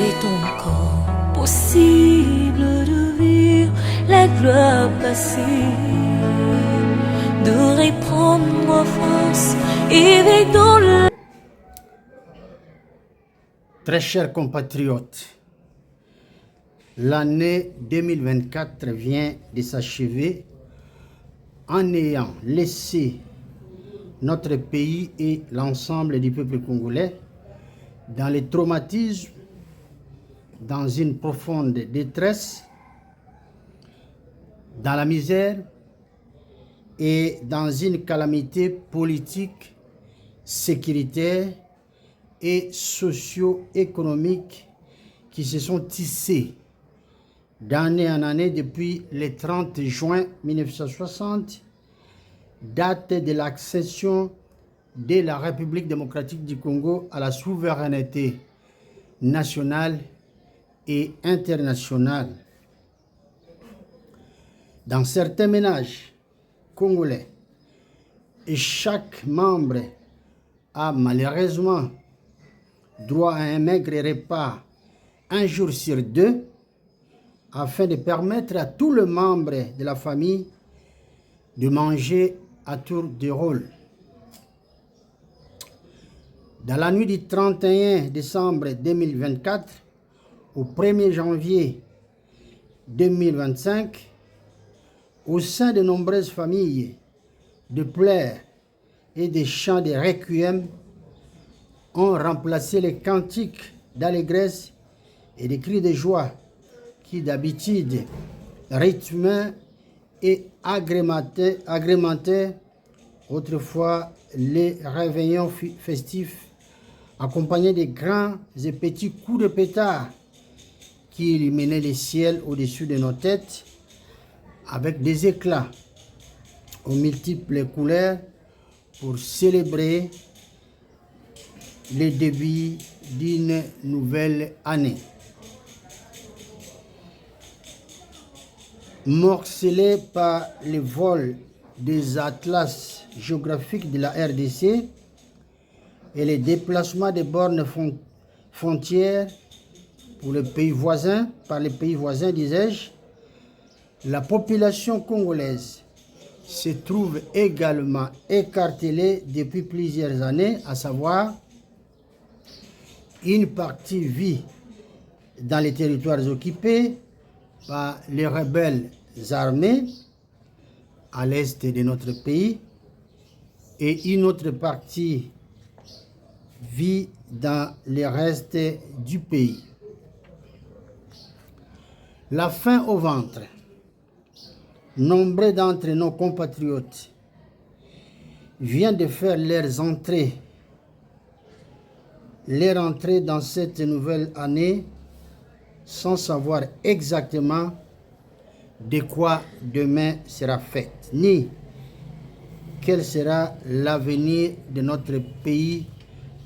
est encore possible de vivre la gloire passée, de reprendre force et vivre dans le... Très chers compatriotes, l'année 2024 vient de s'achever en ayant laissé notre pays et l'ensemble du peuple congolais dans les traumatismes, dans une profonde détresse, dans la misère et dans une calamité politique, sécuritaire et socio-économique qui se sont tissées d'année en année depuis le 30 juin 1960, date de l'accession de la République démocratique du Congo à la souveraineté nationale et internationale. Dans certains ménages congolais, et chaque membre a malheureusement droit à un maigre repas un jour sur deux, afin de permettre à tous les membres de la famille de manger à tour de rôle. Dans la nuit du 31 décembre 2024 au 1er janvier 2025, au sein de nombreuses familles, de pleurs et des chants de requiem ont remplacé les cantiques d'allégresse et des cris de joie qui d'habitude rythmaient et agrémentaient autrefois les réveillons festifs, accompagnés de grands et petits coups de pétard qui illuminaient le ciel au-dessus de nos têtes avec des éclats aux multiples couleurs pour célébrer le début d'une nouvelle année. Morcelé par le vol des atlas géographiques de la RDC et les déplacements des bornes frontières pour les pays voisins, par les pays voisins, disais-je, la population congolaise se trouve également écartelée depuis plusieurs années, à savoir une partie vit dans les territoires occupés par les rebelles armés à l'est de notre pays et une autre partie vit dans le reste du pays. La faim au ventre. Nombreux d'entre nos compatriotes viennent de faire leur entrée dans cette nouvelle année sans savoir exactement de quoi demain sera fait, ni quel sera l'avenir de notre pays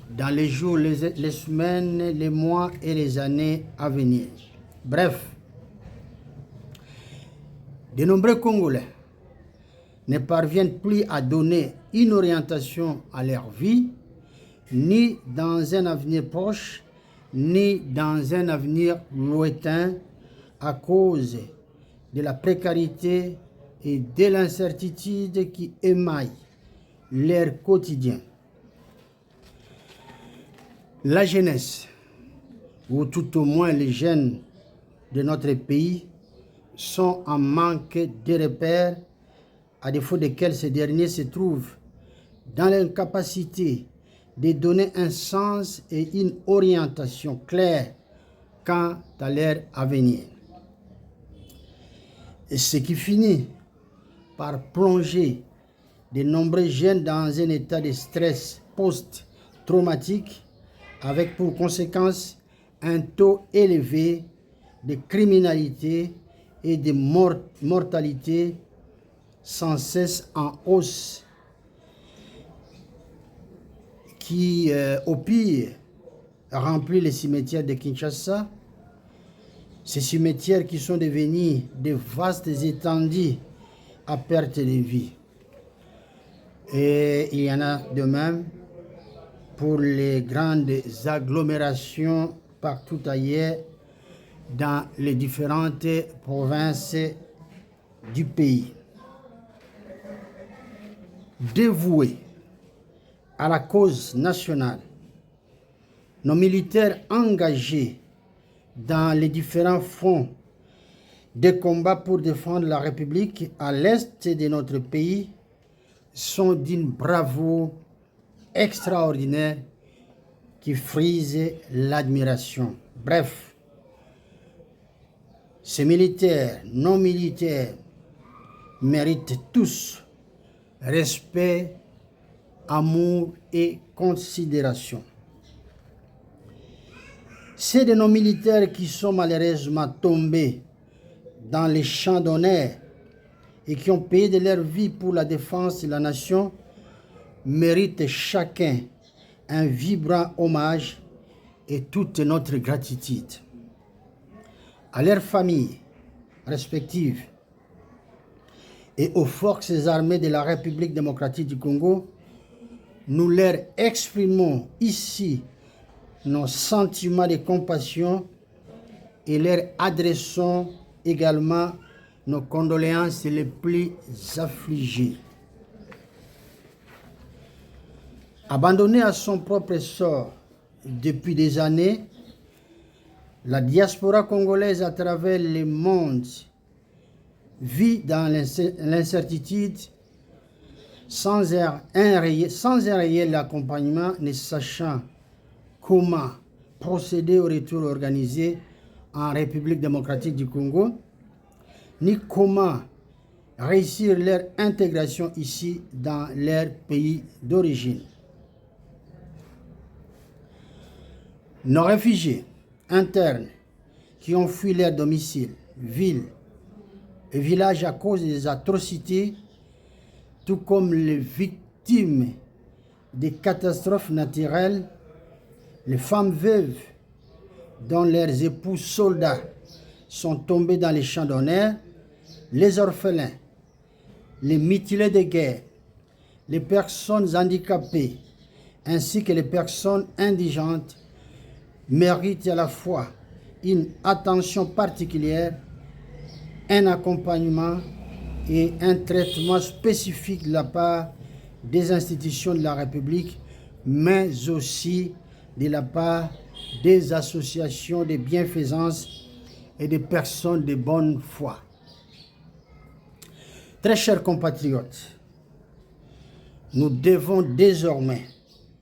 dans les jours, les semaines, les mois et les années à venir. Bref, de nombreux Congolais ne parviennent plus à donner une orientation à leur vie, ni dans un avenir proche, ni dans un avenir lointain, à cause de la précarité et de l'incertitude qui émaillent leur quotidien. La jeunesse, ou tout au moins les jeunes de notre pays, sont en manque de repères, à défaut desquels ces derniers se trouvent dans l'incapacité de donner un sens et une orientation claire quant à leur avenir. Et ce qui finit par plonger de nombreux jeunes dans un état de stress post-traumatique avec pour conséquence un taux élevé de criminalité et de mortalité sans cesse en hausse qui, au pire, remplit les cimetières de Kinshasa, ces cimetières qui sont devenus de vastes étendues à perte de vie. Et il y en a de même pour les grandes agglomérations partout ailleurs dans les différentes provinces du pays. Dévoués à la cause nationale, nos militaires engagés dans les différents fronts de combat pour défendre la République à l'est de notre pays sont d'une bravoure extraordinaire qui frise l'admiration. Bref, ces militaires, non militaires, méritent tous respect, amour et considération. C'est de nos militaires qui sont malheureusement tombés dans les champs d'honneur et qui ont payé de leur vie pour la défense de la nation méritent chacun un vibrant hommage et toute notre gratitude. À leurs familles respectives et aux forces armées de la République démocratique du Congo, nous leur exprimons ici nos sentiments de compassion et leur adressons également nos condoléances les plus affligées. Abandonnée à son propre sort depuis des années, la diaspora congolaise à travers le monde vit dans l'incertitude sans un réel accompagnement, ne sachant comment procéder au retour organisé en République démocratique du Congo, ni comment réussir leur intégration ici dans leur pays d'origine. Nos réfugiés internes qui ont fui leur domicile, villes et villages à cause des atrocités, tout comme les victimes des catastrophes naturelles, les femmes veuves dont leurs époux soldats sont tombés dans les champs d'honneur, les orphelins, les mutilés de guerre, les personnes handicapées, ainsi que les personnes indigentes méritent à la fois une attention particulière, un accompagnement et un traitement spécifique de la part des institutions de la République, mais aussi de la part des associations de bienfaisance et des personnes de bonne foi. Très chers compatriotes, nous devons désormais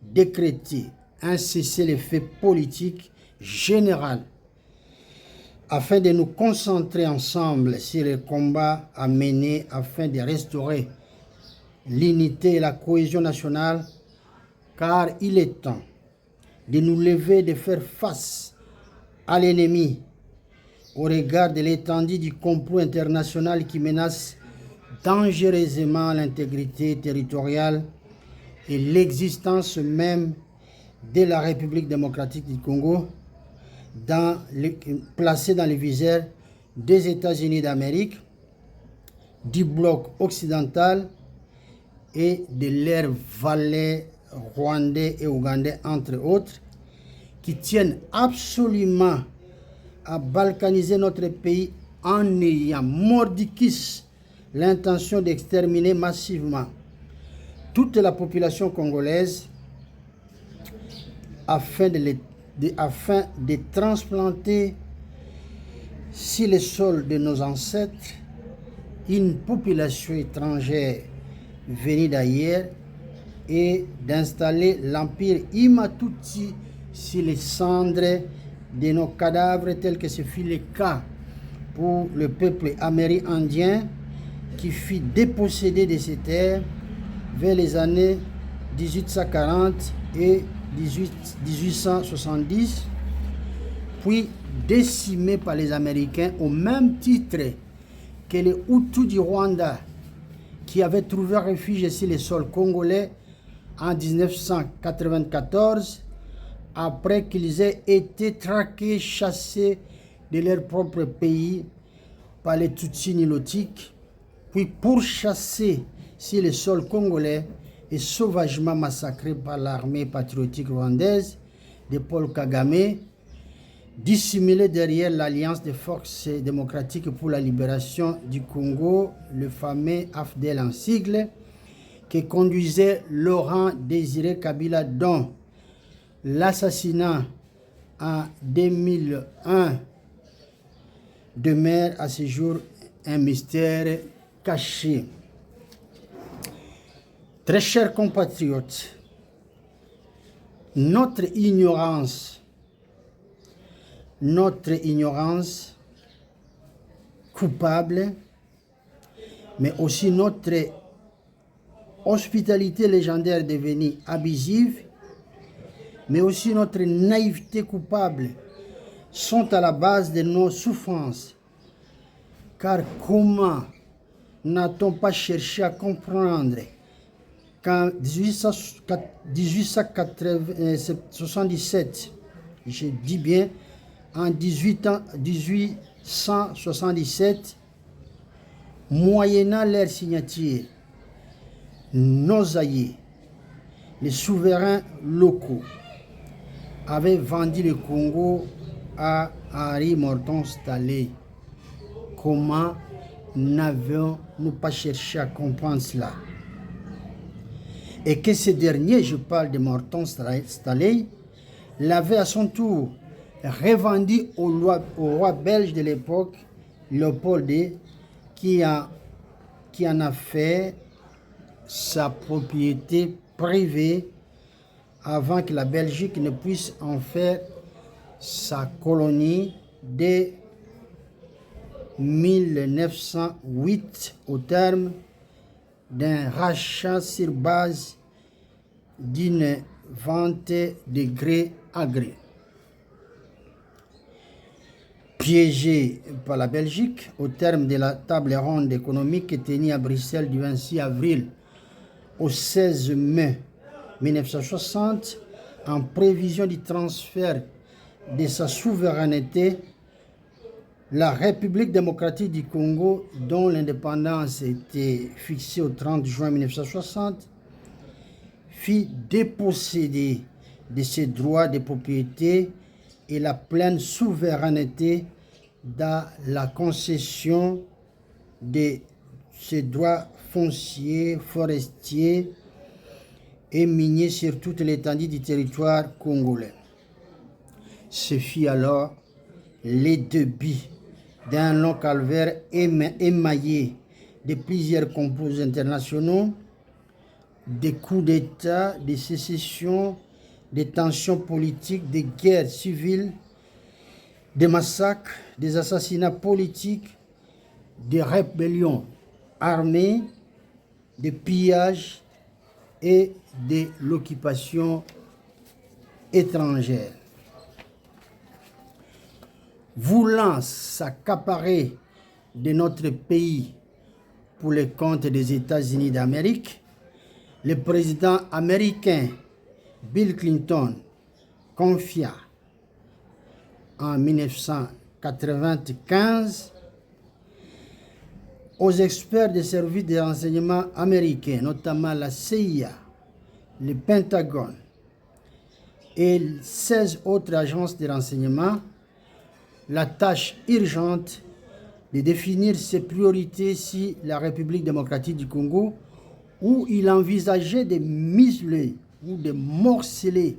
décréter un cessez-le-feu politique général afin de nous concentrer ensemble sur les combats à mener afin de restaurer l'unité et la cohésion nationale, car il est temps de nous lever, de faire face à l'ennemi au regard de l'étendue du complot international qui menace dangereusement l'intégrité territoriale et l'existence même de la République démocratique du Congo, placée dans le viseur des États-Unis d'Amérique, du bloc occidental et de leurs valets rwandais et ougandais, entre autres, qui tiennent absolument à balkaniser notre pays en ayant mordicus l'intention d'exterminer massivement toute la population congolaise afin de transplanter sur le sol de nos ancêtres une population étrangère venue d'ailleurs et d'installer l'empire Imatuti sur les cendres de nos cadavres, tel que ce fut le cas pour le peuple amérindien qui fut dépossédé de ses terres vers les années 1840 et 1870, puis décimé par les Américains au même titre que les Hutus du Rwanda qui avaient trouvé refuge sur les sols congolais en 1994 après qu'ils aient été traqués, chassés de leur propre pays par les Tutsis nilotiques, puis pourchassés sur les sols congolais et sauvagement massacrés par l'armée patriotique rwandaise de Paul Kagame, dissimulé derrière l'Alliance des forces démocratiques pour la libération du Congo, le fameux AFDL en sigle, qui conduisait Laurent Désiré Kabila, dont l'assassinat en 2001 demeure à ce jour un mystère caché. Très chers compatriotes, notre ignorance coupable, mais aussi notre hospitalité légendaire devenue abusive, mais aussi notre naïveté coupable sont à la base de nos souffrances. Car comment n'a-t-on pas cherché à comprendre qu'en 1877, je dis bien en 1877, moyennant leur signature, nos aïeux, les souverains locaux, avaient vendu le Congo à Henri Morton Staley. Comment n'avions-nous pas cherché à comprendre cela? Et que ce dernier, je parle de Morton Staley, l'avait à son tour revendu au roi belge de l'époque, Léopold II, qui en a fait sa propriété privée avant que la Belgique ne puisse en faire sa colonie dès 1908 au terme d'un rachat sur base d'une vente de gré à gré. Piégé par la Belgique au terme de la table ronde économique tenue à Bruxelles du 26 avril au 16 mai 1960, en prévision du transfert de sa souveraineté, la République démocratique du Congo, dont l'indépendance était fixée au 30 juin 1960, fit déposséder de ses droits de propriété et la pleine souveraineté dans la concession de ses droits fonciers, forestiers et miniers sur toute l'étendue du territoire congolais. Ce fut alors les débuts d'un long calvaire émaillé de plusieurs complots internationaux, des coups d'État, des sécessions, des tensions politiques, des guerres civiles, des massacres, des assassinats politiques, des rébellions armées, des pillages et de l'occupation étrangère. Voulant s'accaparer de notre pays pour le compte des États-Unis d'Amérique, le président américain Bill Clinton confia en 1995 aux experts des services de renseignement américains, notamment la CIA, le Pentagone et 16 autres agences de renseignement, la tâche urgente de définir ses priorités si la République démocratique du Congo, où il envisageait de museler ou de morceler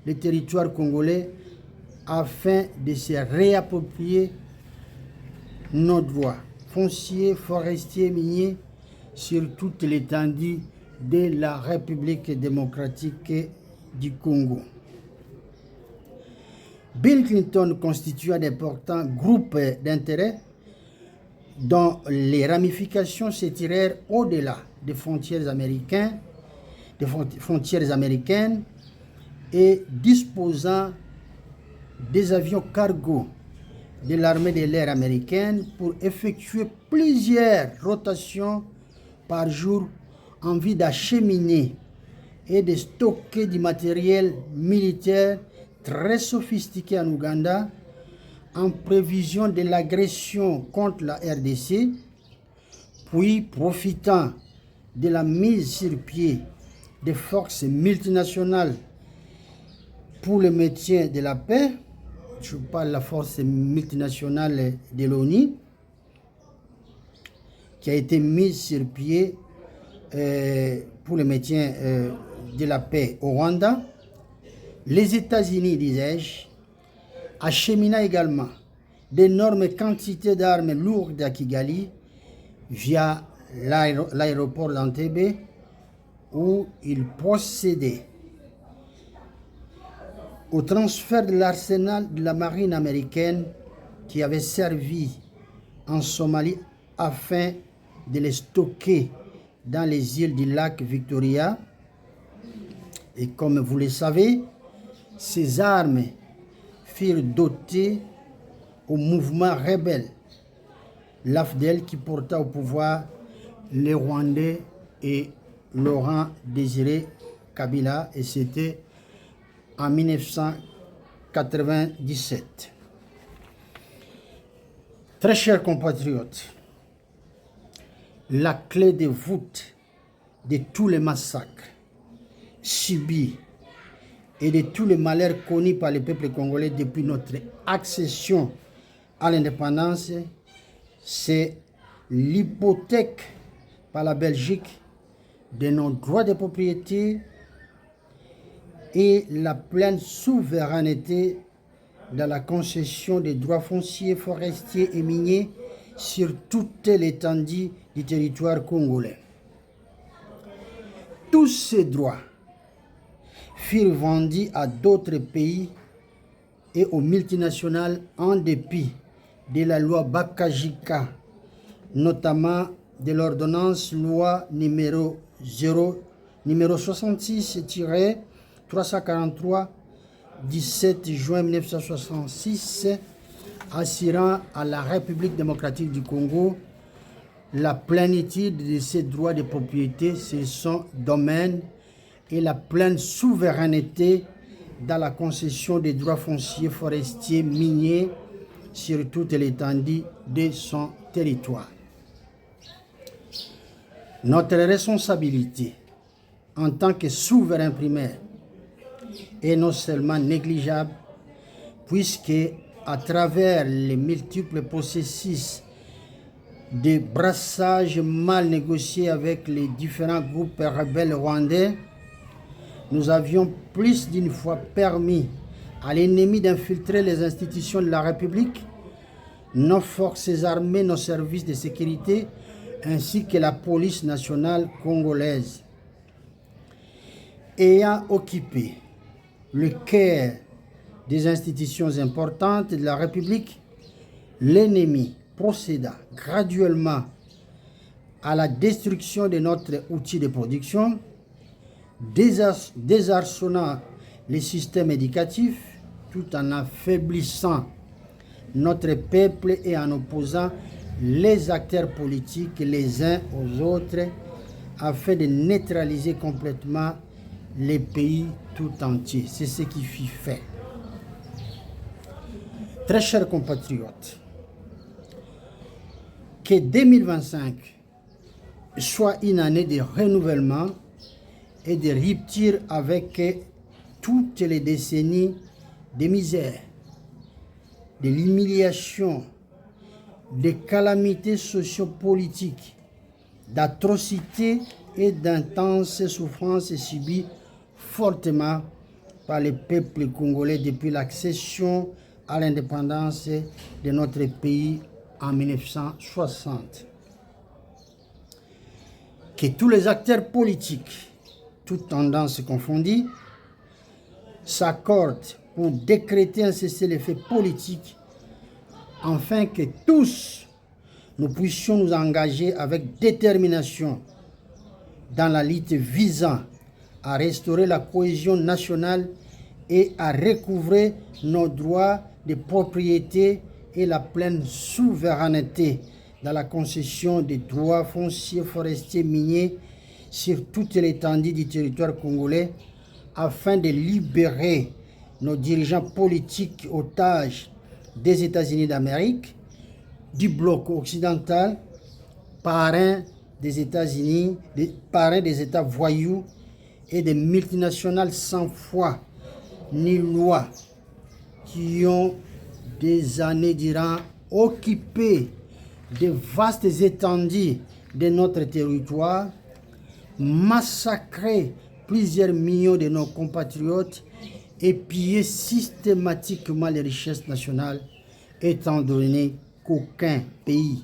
le territoire congolais afin de se réapproprier nos droits fonciers, forestiers, miniers sur toute l'étendue de la République démocratique du Congo. Bill Clinton constitua d'importants groupes d'intérêt dont les ramifications s'étirèrent au-delà des frontières américaines, et disposant des avions cargo de l'armée de l'air américaine pour effectuer plusieurs rotations par jour en vue d'acheminer et de stocker du matériel militaire très sophistiqué en Ouganda en prévision de l'agression contre la RDC, puis profitant de la mise sur pied des forces multinationales pour le maintien de la paix, je parle de la force multinationale de l'ONU, qui a été mise sur pied pour le maintien de la paix au Rwanda. Les États-Unis, disais-je, achemina également d'énormes quantités d'armes lourdes à Kigali via l'aéroport d'Entebbe, où il procédait au transfert de l'arsenal de la marine américaine qui avait servi en Somalie afin de les stocker dans les îles du lac Victoria. Et comme vous le savez, ces armes furent dotées au mouvement rebelle, l'AFDEL, qui porta au pouvoir les Rwandais et Laurent Désiré Kabila, et c'était en 1997. Très chers compatriotes, la clé de voûte de tous les massacres subis et de tous les malheurs connus par le peuple congolais depuis notre accession à l'indépendance, c'est l'hypothèque par la Belgique de nos droits de propriété et la pleine souveraineté dans la concession des droits fonciers, forestiers et miniers sur toute l'étendue du territoire congolais. Tous ces droits furent vendus à d'autres pays et aux multinationales en dépit de la loi Bakajika, notamment de l'ordonnance loi numéro 66-343 17 juin 1966, assurant à la République démocratique du Congo la plénitude de ses droits de propriété sur son domaine et la pleine souveraineté dans la concession des droits fonciers, forestiers, miniers sur toute l'étendue de son territoire. Notre responsabilité en tant que souverain primaire est non seulement négligeable, puisque à travers les multiples processus de brassage mal négociés avec les différents groupes rebelles rwandais, nous avions plus d'une fois permis à l'ennemi d'infiltrer les institutions de la République, nos forces armées, nos services de sécurité, ainsi que la police nationale congolaise. Ayant occupé le cœur des institutions importantes de la République, l'ennemi procéda graduellement à la destruction de notre outil de production, désarçonnant les systèmes éducatifs tout en affaiblissant notre peuple et en opposant les acteurs politiques les uns aux autres afin de neutraliser complètement les pays tout entiers. C'est ce qui fut fait. Très chers compatriotes, que 2025 soit une année de renouvellement et de rupture avec toutes les décennies de misère, de l'humiliation, de calamités sociopolitiques, d'atrocités et d'intenses souffrances subies fortement par le peuple congolais depuis l'accession à l'indépendance de notre pays en 1960. Que tous les acteurs politiques, toutes tendances confondues, s'accordent pour décréter un cessez-le-feu politique afin que tous nous puissions nous engager avec détermination dans la lutte visant à restaurer la cohésion nationale et à recouvrer nos droits de propriété et la pleine souveraineté dans la concession des droits fonciers, forestiers, miniers sur toute l'étendue du territoire congolais afin de libérer nos dirigeants politiques otages des États-Unis d'Amérique, du bloc occidental, parrains des États-Unis, parrains des États voyous et des multinationales sans foi ni loi qui ont des années durant occupé de vastes étendues de notre territoire, massacré plusieurs millions de nos compatriotes et pillé systématiquement les richesses nationales, étant donné qu'aucun pays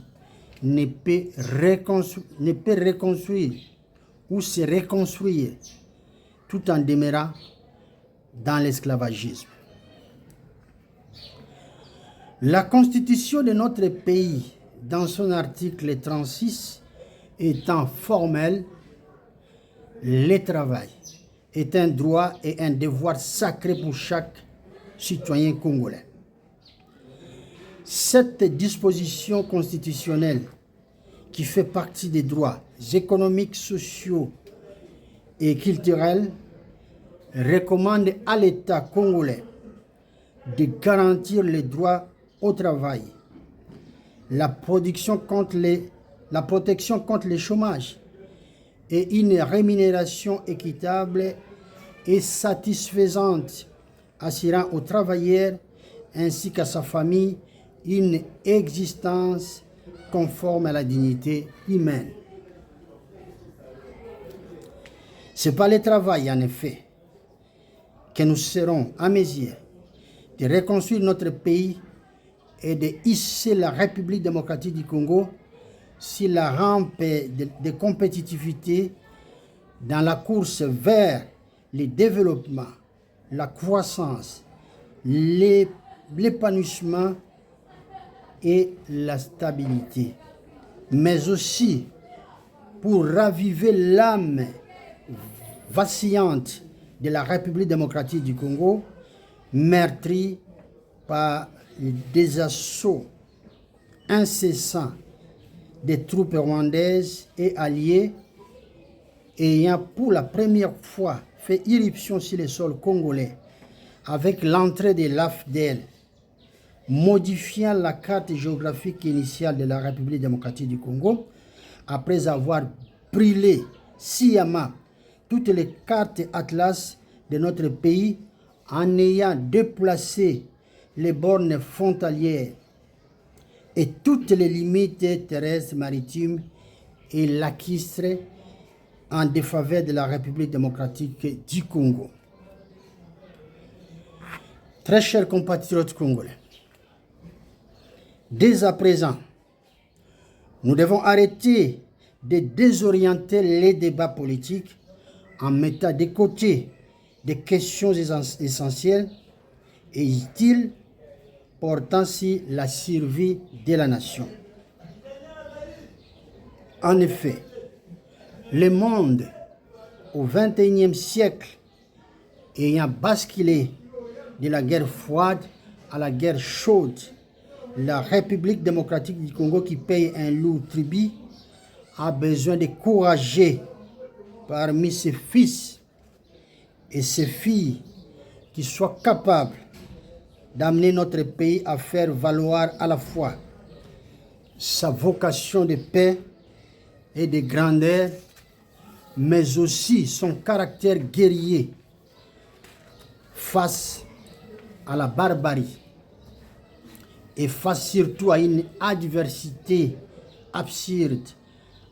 ne peut reconstruire ou se reconstruire tout en demeurant dans l'esclavagisme. La constitution de notre pays, dans son article 36, étant formelle, le travail est un droit et un devoir sacré pour chaque citoyen congolais. Cette disposition constitutionnelle, qui fait partie des droits économiques, sociaux et culturels, recommande à l'État congolais de garantir les droits au travail, la protection contre le chômage et une rémunération équitable et satisfaisante, assurant aux travailleurs ainsi qu'à sa famille une existence conforme à la dignité humaine. C'est par le travail, en effet, que nous serons en mesure de reconstruire notre pays et de hisser la République démocratique du Congo sur la rampe de compétitivité dans la course vers le développement, la croissance, l'épanouissement et la stabilité, mais aussi pour raviver l'âme vacillante de la République démocratique du Congo, meurtrie par des assauts incessants des troupes rwandaises et alliées, ayant pour la première fois fait irruption sur le sol congolais avec l'entrée de l'AFDL, modifiant la carte géographique initiale de la République démocratique du Congo, après avoir brûlé sciemment toutes les cartes atlas de notre pays en ayant déplacé les bornes frontalières et toutes les limites terrestres, maritimes et lacustres en défaveur de la République démocratique du Congo. Très chers compatriotes congolais, dès à présent, nous devons arrêter de désorienter les débats politiques en mettant de côté des questions essentielles et utiles portant sur la survie de la nation. En effet, le monde au XXIe siècle ayant basculé de la guerre froide à la guerre chaude, la République démocratique du Congo, qui paye un lourd tribut, a besoin de courageux parmi ses fils et ses filles qui soient capables d'amener notre pays à faire valoir à la fois sa vocation de paix et de grandeur, mais aussi son caractère guerrier face à la barbarie et face surtout à une adversité absurde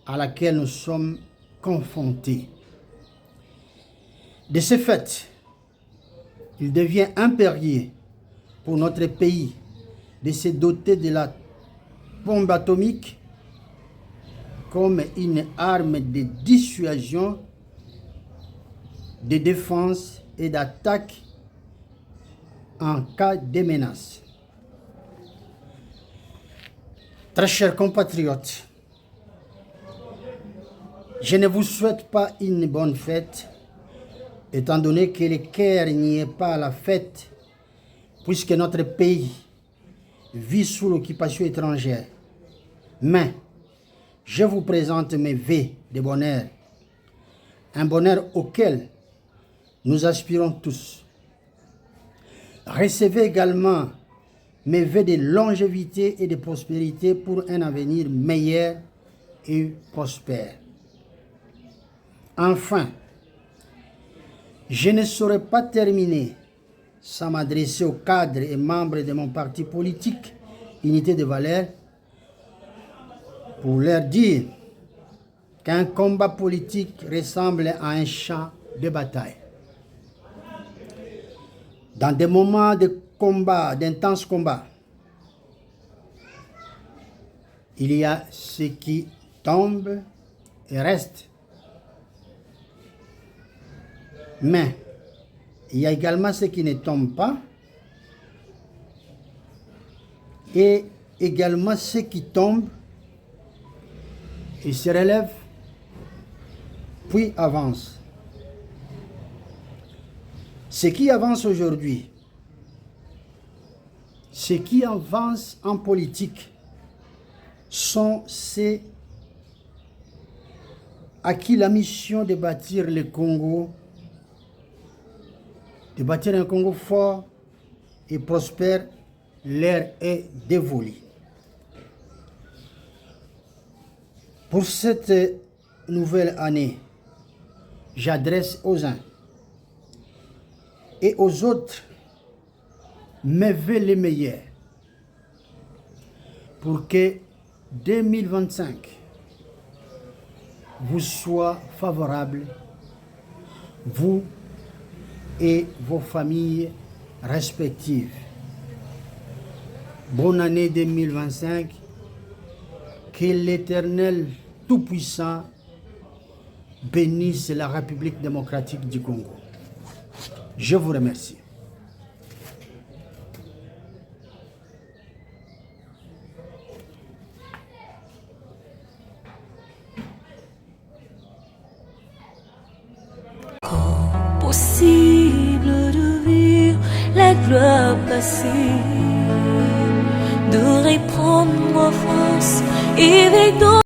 à laquelle nous sommes confrontés. De ce fait, il devient impérieux pour notre pays de se doter de la bombe atomique comme une arme de dissuasion, de défense et d'attaque en cas de menace. Très chers compatriotes, je ne vous souhaite pas une bonne fête, étant donné que le cœur n'y est pas à la fête, puisque notre pays vit sous l'occupation étrangère. Mais je vous présente mes vœux de bonheur, un bonheur auquel nous aspirons tous. Recevez également mes vœux de longévité et de prospérité pour un avenir meilleur et prospère. Enfin, je ne saurais pas terminer sans m'adresser aux cadres et membres de mon parti politique, Unité des Valeurs, pour leur dire qu'un combat politique ressemble à un champ de bataille. Dans des moments de combat, d'intenses combats, il y a ceux qui tombent et restent. Mais il y a également ceux qui ne tombent pas et également ceux qui tombent et se relèvent puis avancent. Ceux qui avancent aujourd'hui, ceux qui avancent en politique sont ceux à qui la mission de bâtir le Congo, de bâtir un Congo fort et prospère, leur est dévolue. Pour cette nouvelle année, j'adresse aux uns et aux autres mes vœux les meilleurs pour que 2025 vous soit favorable, vous et vos familles respectives. Bonne année 2025, que l'Éternel Tout-Puissant bénisse la République démocratique du Congo. Je vous remercie. Possible de vivre la gloire passée, de reprendre force et avec